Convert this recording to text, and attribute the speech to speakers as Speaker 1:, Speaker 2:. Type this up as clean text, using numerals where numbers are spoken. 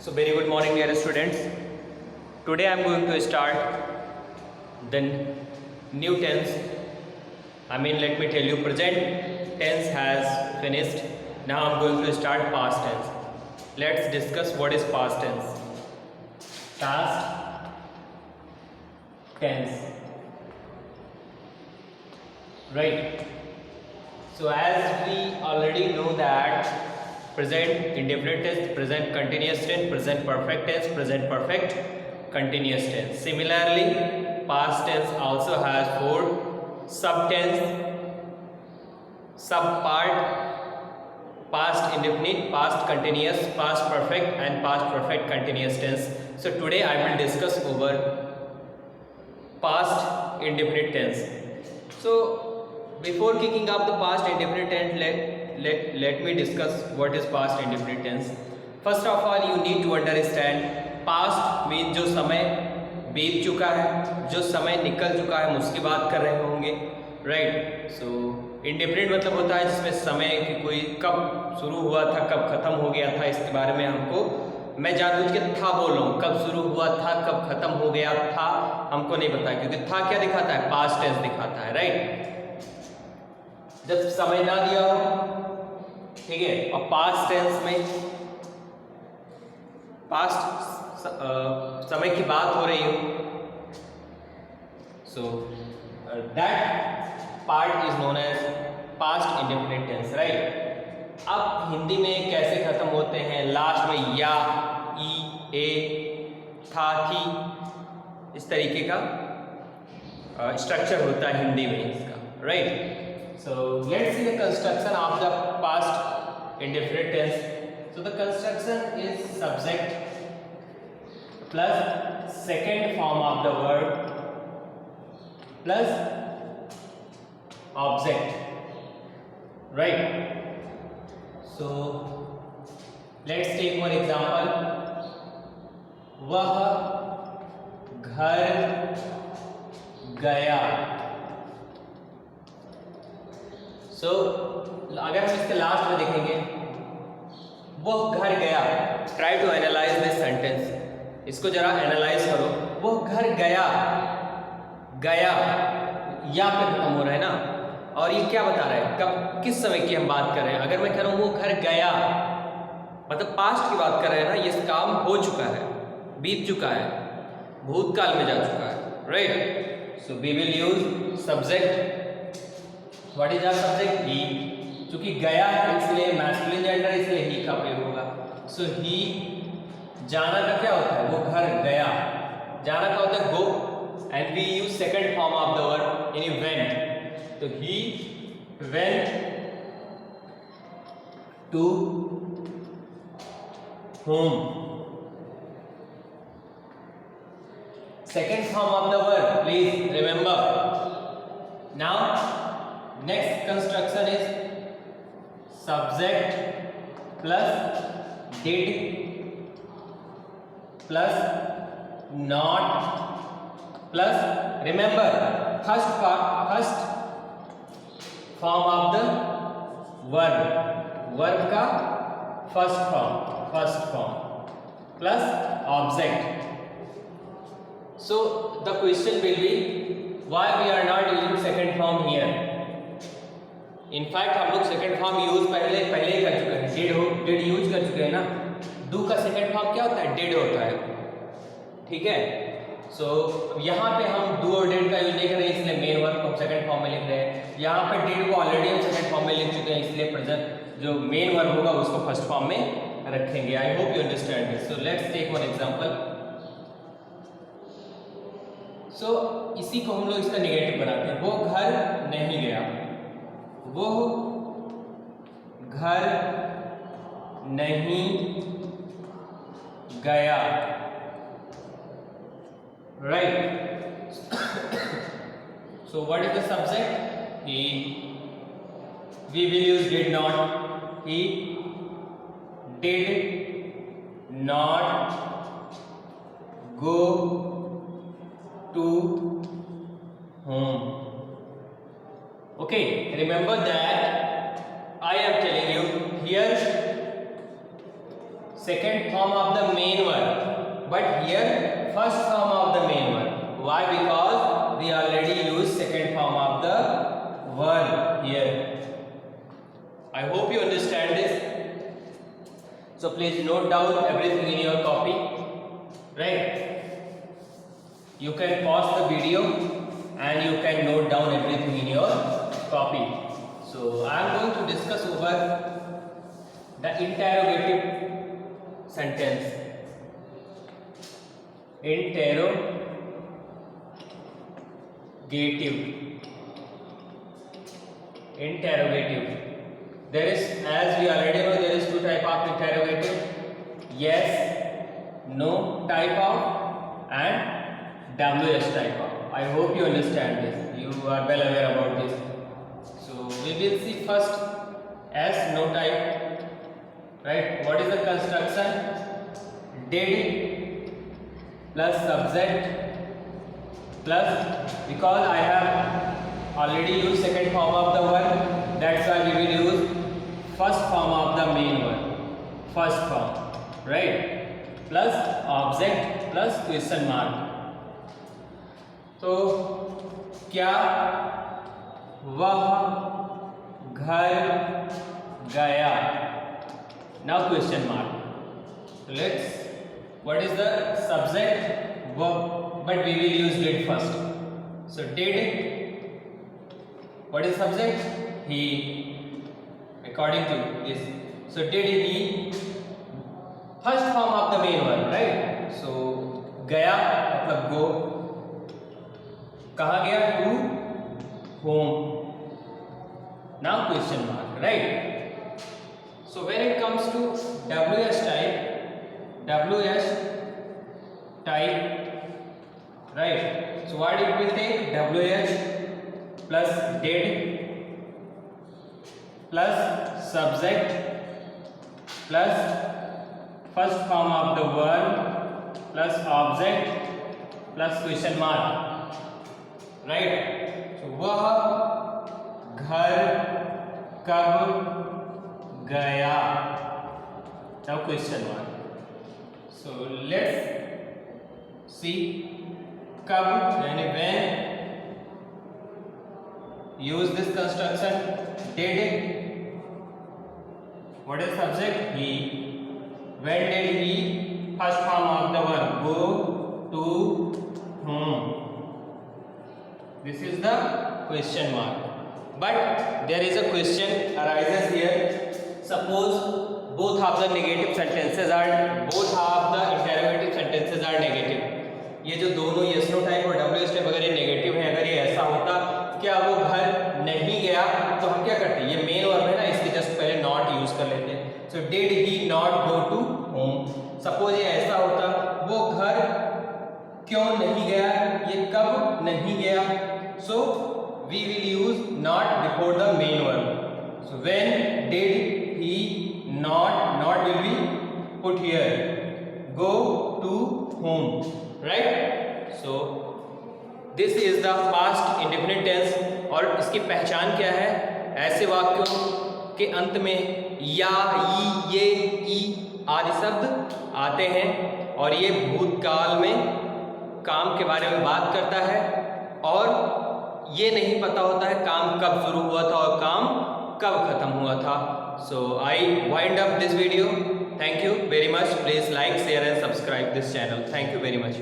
Speaker 1: So very good morning dear students. Today I am going to start the new tense. Let me tell you, present tense has finished. Now I am going to start past tense. Let's discuss what is past tense. Past tense. Right. So as we already know that present indefinite tense, present continuous tense, present perfect tense, present perfect continuous tense. Similarly, past tense also has 4 subtense, subpart: past indefinite, past continuous, past perfect and past perfect continuous tense. So today I will discuss over past indefinite tense. So before kicking off the past indefinite tense, let me discuss what is past indefinite tense. First of all, you need to understand past means जो समय बीत चुका है, जो समय निकल चुका है, हम उसकी बात कर रहे होंगे, राइट. सो इंडेफिनिट मतलब होता है जिसमें समय की कोई कब शुरू हुआ था, कब खत्म हो गया था, इसके बारे में हमको, मैं जानबूझ के था बोल रहा हूँ, कब शुरू हुआ था कब खत्म हो गया था हमको नहीं पता, क्योंकि था क्या दिखाता है, पास्ट टेंस दिखाता है, राइट. जब समय ना दिया हो, ठीक है, और पास्ट टेंस में पास्ट समय की बात हो रही हो, so that part is known as past indefinite tense, right. अब हिंदी में कैसे खत्म होते हैं, लास्ट में या, ई, ए, था, थी, इस तरीके का स्ट्रक्चर होता है हिंदी में इसका, right. So let's see the construction of the past indefinite tense. So the construction is subject plus second form of the verb plus object, right? So let's take one example. वह घर गया. So, अगर हम इसके last में देखेंगे, वो घर गया, try to analyse this sentence, इसको जरा एनालाइज करो. वो घर गया, गया या पे खत्म हो रहा है ना, और ये क्या बता रहा है, कब किस समय की हम बात कर रहे हैं. अगर मैं कह रहा हूँ वो घर गया, मतलब पास्ट की बात कर रहे हैं ना, ये काम हो चुका है, बीत चुका है, भूतकाल में जा चुका है, right. So we will use subject. What is our subject, he. चूंकि गया है इसलिए मैस्कुलिन जेंडर, इसलिए ही का प्रयोग होगा. सो ही. जाना का क्या होता है, वो घर गया, जाना का होता है go, and we use second form of the verb in went. तो he went to home. Second form of the verb, please remember. Now next construction is subject plus did plus not plus, remember, first form of the verb का first form plus object. So the question will be, why we are not using second form here? In fact हम लोग second form use पहले ही कर चुके हैं, did use कर चुके हैं ना. डू का सेकंड फॉर्म क्या होता है, डिड होता है, ठीक है. सो यहाँ पे हम डू और डिड का यूज नहीं कर रहे हैं, इसलिए मेन वर्ब को हम सेकंड फॉर्म में लिख रहे हैं. यहाँ पे डिड को ऑलरेडी हम सेकंड फॉर्म में लिख चुके हैं, इसलिए प्रेजेंट जो मेन वर्ब होगा उसको फर्स्ट फॉर्म में रखेंगे. I hope you understand this. So let's take one example. So इसी को हम लोग इसका नेगेटिव बनाते हैं. वो घर नहीं गया, वो घर नहीं गया, right. So what is the subject, he. We will use did not. He did not go to home. Okay, remember that I am telling you here second form of the main verb, but here first form of the main verb. Why? Because we already used second form of the verb here. I hope you understand this. So please note down everything in your copy, right? You can pause the video and you can note down everything in your copy. So I am going to discuss over the interrogative sentence. Interrogative. Interrogative. There is, as we already know, there is two type of interrogative. Yes, no type of, and WH type of. I hope you understand this. You are well aware about this. So we will see first as no type. Right? What is the construction? Did plus subject plus, because I have already used second form of the verb, that's why we will use first form of the main verb. First form, right? Plus object plus question mark. तो क्या वह घर गया? Now question mark. Let's. What is the subject? Verb, but we will use did first. So did. What is subject? He. According to this. So did he? First form of the main verb, right? So गया मतलब go. कहाँ गया? To home. Now question mark, right? So when it comes to WH type, right? So what it will take? WH plus did plus subject plus first form of the verb plus object plus question mark, right? So वह घर कब गया? Now question mark. So let's see. कब यानी when, use this construction. Did, what is subject? He. When did he? First form of the verb. Go to whom? This is the question mark. But there is a question arises here. Suppose both of the negative sentences are, both of the interrogative sentences are negative. ये जो दोनों yes no type और WH type अगर ये negative है, अगर ये ऐसा होता क्या वो घर नहीं गया, तो हम क्या करते? ये मेन वर्ब है ना, इसके जस्ट पहले नॉट यूज कर लेते हैं. So did he not go to home. Suppose ये ऐसा होता, वो घर क्यों नहीं गया, ये कब नहीं गया. So we will use not before the main verb. So when did he not will be put here. Go to whom, right? So this is the past indefinite tense. और इसकी पहचान क्या है? ऐसे वाक्यों के अंत में या, ई, ये, ई आदि शब्द आते हैं और ये भूतकाल में काम के बारे में बात करता है और ये नहीं पता होता है काम कब शुरू हुआ था और काम कब खत्म हुआ था. So I wind up this video. Thank you very much. Please like, share and subscribe this channel. Thank you very much.